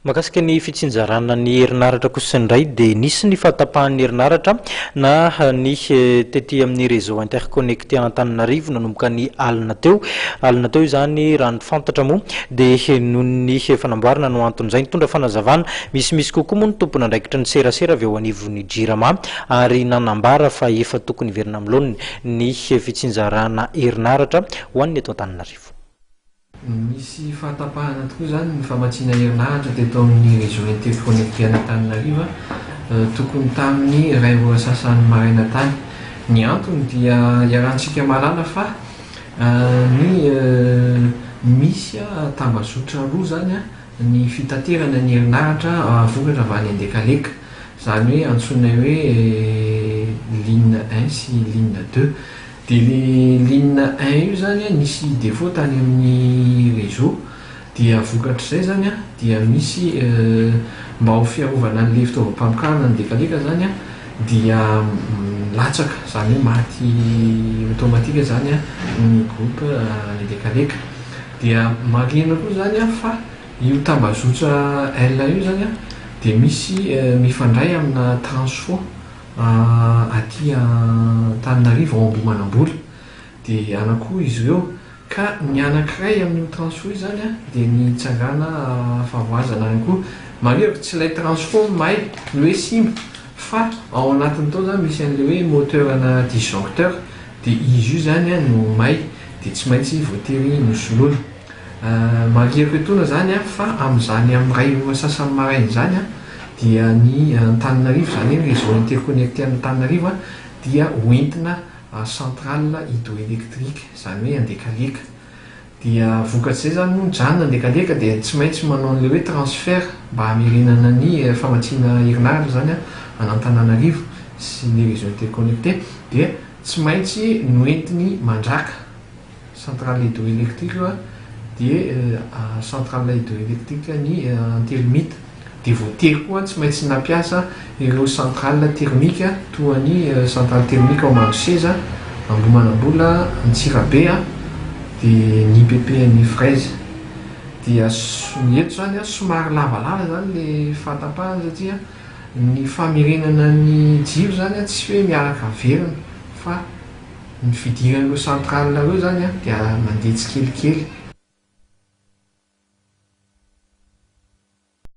Mahakasika ny fitsinjarana ny herinaratra kosa indray dia nisy ny fahatapahan'ny herinaratra na ny tety amin'ny réseau interconnecté Antananarivo nanomboka ny alina teo izany raha ny fantatra moa dia noho ny fanamboarana no anton'izay nitondra fanazavana misy kokoa moa ny tompona andraikitra ny serasera avy ao anivon'ny JIRAMA ary nanambara fa efa tokony hiverina amin'ny laoniny ny fitsinjarana herinaratra ho an'ny eto Antananarivo. Misy fahatapahana tokoa zany ny famatsiana herinaratra teto amin'ny réseau interconnecté Antananarivo tokony tamin'ny 2:30 maraina tany. Ny antony dia iarahantsika malala fa misy tambazotra roa zany ny fitaterana ny herinaratra vokatra avy any Andekaleka, zany hoe antsoina hoe ligne 1 sy ligne 2. Dia le ligne 1 io zany nisy défaut tany amin'ny réseau, dia vokatr'izay zany dia misy mba ho fiarovana an'le fitaovam-pamokarana ny Andekaleka zany dia latsaka, zany hoe maty automatika zany ny groupe Andekaleka. Dia marina koa zany fa io tambazotra L io zany dia misy mifandray amina transfo aty Antananarivo ao Ambohimanamboly, dia anakoa izy ireo ka ny anankiray amin'io transfo io zany dia ny tsangana favoazana ihany koa. Mareo tsy ilay transfo may ny hoe simba fa ao anatiny tao zany misy an'le hoe moteurna disjoncteur, dia izy io zany no may dia tsy maintsy voatery nosoloina. Mareriko etoana zany fa amin'izany amin'ny 2:30 maraina zany dia ny Antananarivo zany hoe réseau interconnecté Antananarivo dia hoentina centrale hydroélectrique, zany hoe Andekaleka. Dia vokatr'izay zany moa janona Andekaleka dia tsy maintsy manao an'le hoe transfert mba hamerenana ny famatsiana herinaratra zany an'Antananarivo sy ny réseau interconnecté, dia tsy maintsy noentiny mandraka centrale hydroélectrique dia centrale hydroélectrique ny antelmita. Dia voatery koa tsy maintsy nampiasa ireo centrale thermique toa ny centrale thermique ao Mangoseza, Ambohimanambola, Antsirabe dia ny IPP ny Fraise. Dia eto zany somary lavalava zany le fahatapahana satria ny famerenana ny jiro zany tsy hoe miaraka averina fa ny fidiran'ireo centrale ireo zany dia mandeha tsikelikely.